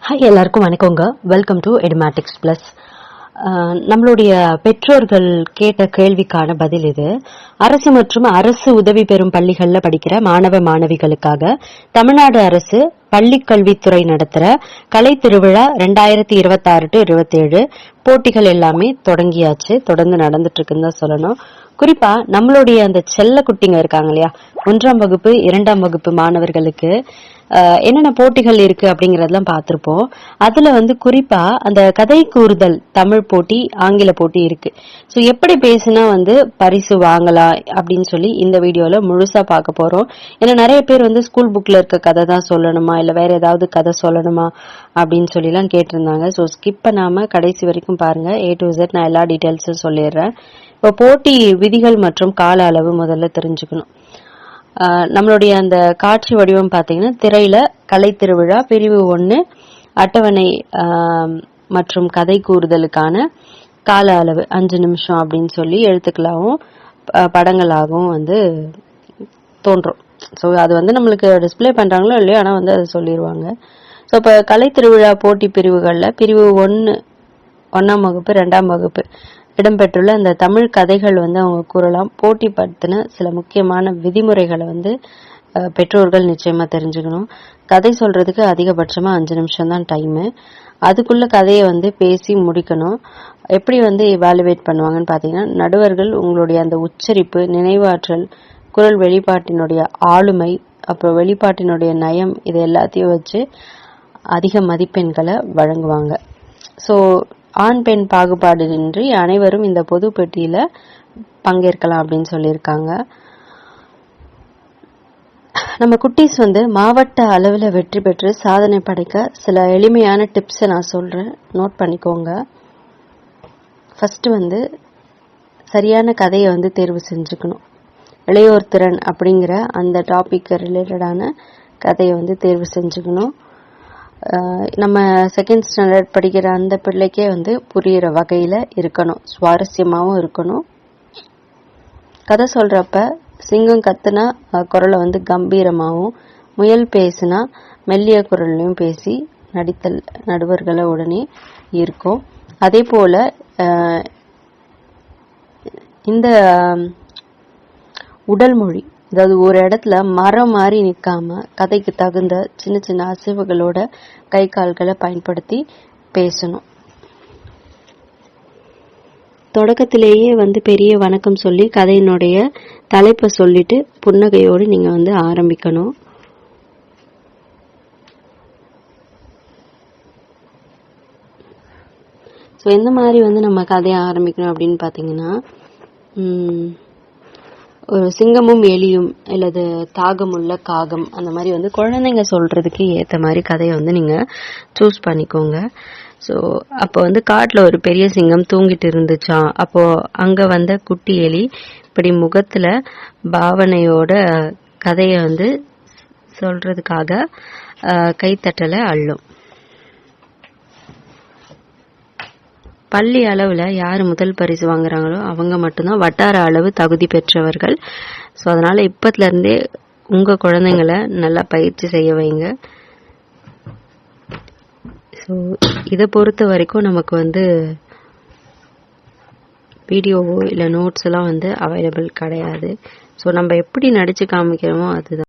Hi, எல்லாருக்கும் வணக்கங்க. Welcome to Edumatics plus. நம்மளுடைய பெற்றோர்கள் கேட்ட கேள்விக்கான பதில் இது. அரசு மற்றும் அரசு உதவி பெறும் பள்ளிகள்ல படிக்கிற மாணவ மாணவிகளுக்காக தமிழ்நாடு அரசு பள்ளிக்கல்வித்துறை நடத்துற கலை திருவிழா 2026-27 போட்டிகள் எல்லாமே தொடங்கியாச்சு. தொடர்ந்து நடந்துட்டு இருக்குன்னு தான் சொல்லணும். குறிப்பா நம்மளுடைய அந்த செல்ல குட்டிங்க இருக்காங்க இல்லையா, 1ஆம் வகுப்பு 2ஆம் வகுப்பு மாணவர்களுக்கு என்னென்ன போட்டிகள் இருக்கு அப்படிங்கறதெல்லாம் பார்த்திருப்போம். அதுல குறிப்பா அந்த கதை கூறுதல் தமிழ் போட்டி, ஆங்கில போட்டி இருக்கு. சோ எப்படி பேசினா பரிசு வாங்கலாம் அப்படின்னு சொல்லி இந்த வீடியோல முழுசா பார்க்க போறோம். ஏன்னா நிறைய பேர் ஸ்கூல் புக்ல இருக்க கதை தான் சொல்லணுமா இல்ல வேற ஏதாவது கதை சொல்லணுமா அப்படின்னு சொல்லி எல்லாம் கேட்டிருந்தாங்க. சோ ஸ்கிப் பண்ணாம கடைசி வரைக்கும் பாருங்க. A to Z நான் எல்லா டீடைல்ஸும் சொல்லிடுறேன். இப்போ போட்டி விதிகள் மற்றும் கால அளவு முதல்ல தெரிஞ்சுக்கணும். நம்மளுடைய அந்த காட்சி வடிவம் பாத்தீங்கன்னா, திரையில கலை திருவிழா பிரிவு 1 அட்டவணை மற்றும் கதை கூறுதலுக்கான கால அளவு 5 நிமிஷம் அப்படின்னு சொல்லி எழுத்துக்களாகவும் படங்களாகவும் தோன்றும். ஸோ அது நம்மளுக்கு டிஸ்பிளே பண்றாங்களோ இல்லையோ, ஆனா அதை சொல்லிடுவாங்க. ஸோ இப்போ கலை திருவிழா போட்டி பிரிவுகள்ல பிரிவு 1ஆம் வகுப்பு 2ஆம் வகுப்பு இடம்பெற்றுள்ள அந்த தமிழ் கதைகள் அவங்க கூறலாம். போட்டி படுத்தின சில முக்கியமான விதிமுறைகளை பெற்றோர்கள் நிச்சயமா தெரிஞ்சுக்கணும். கதை சொல்றதுக்கு அதிகபட்சமா 5 நிமிஷம் தான் டைமு. அதுக்குள்ள கதையை பேசி முடிக்கணும். எப்படி இவாலுவேட் பண்ணுவாங்கன்னு பாத்தீங்கன்னா, நடுவர்கள் உங்களுடைய அந்த உச்சரிப்பு, நினைவாற்றல், குரல் வெளிப்பாட்டினுடைய ஆளுமை, அப்புறம் வெளிப்பாட்டினுடைய நயம், இது எல்லாத்தையும் வச்சு அதிக மதிப்பெண்களை வழங்குவாங்க. ஸோ ஆண் பெண் பாகுபாடின்றி அனைவரும் இந்த பொது பெட்டியில பங்கேற்கலாம் அப்படின்னு சொல்லியிருக்காங்க. நம்ம குட்டீஸ் மாவட்ட அளவில் வெற்றி பெற்று சாதனை படைக்க சில எளிமையான டிப்ஸை நான் சொல்றேன், நோட் பண்ணிக்கோங்க. ஃபர்ஸ்ட் சரியான கதையை தேர்வு செஞ்சுக்கணும். இளையோர் திறன் அப்படிங்கிற அந்த டாபிக் ரிலேட்டடான கதையை தேர்வு செஞ்சுக்கணும். நம்ம செகண்ட் ஸ்டாண்டர்ட் படிக்கிற அந்த பிள்ளைக்கே புரியுற வகையில இருக்கணும், சுவாரஸ்யமாவும் இருக்கணும். கதை சொல்றப்ப சிங்கம் கத்துனா குரலை கம்பீரமாகவும், முயல் பேசுனா மெல்லிய குரல்லையும் பேசி நடித்தல் நடுவர்களை உடனே இருக்கும். அதே போல இந்த உடல் மொழி, அதாவது ஒரு இடத்துல மரம் மாதிரி நிக்காம கதைக்கு தகுந்த சின்ன சின்ன அசைவுகளோட கை கால்களை பயன்படுத்தி பேசணும். தொடக்கத்திலேயே பெரிய வணக்கம் சொல்லி கதையினுடைய தலைப்பை சொல்லிட்டு புன்னகையோடு நீங்க ஆரம்பிக்கணும். ஸோ எந்த மாதிரி நம்ம கதையை ஆரம்பிக்கணும் அப்படின்னு பாத்தீங்கன்னா, ஒரு சிங்கமும் எலியும் அல்லது தாகமுள்ள காகம், அந்த மாதிரி குழந்தைங்க சொல்றதுக்கு ஏத்த மாதிரி கதையை நீங்க சூஸ் பண்ணிக்கோங்க. ஸோ அப்போ காட்டுல ஒரு பெரிய சிங்கம் தூங்கிட்டு இருந்துச்சான். அப்போ அங்க குட்டி எலி இப்படி முகத்துல பாவனையோட கதையை சொல்றதுக்காக கைத்தட்டலை அள்ளும். பள்ளி அளவுல யாரு முதல் பரிசு வாங்குறாங்களோ அவங்க மட்டும்தான் வட்டார அளவு தகுதி பெற்றவர்கள். ஸோ அதனால இப்பத்துல இருந்தே உங்க குழந்தைங்களை நல்லா பயிற்சி செய்ய வைங்க. ஸோ இதை பொறுத்த வரைக்கும் நமக்கு வீடியோவோ இல்லை நோட்ஸ் எல்லாம் அவைலபிள் கிடையாது. ஸோ நம்ம எப்படி நடிச்சு காமிக்கிறோமோ அதுதான்.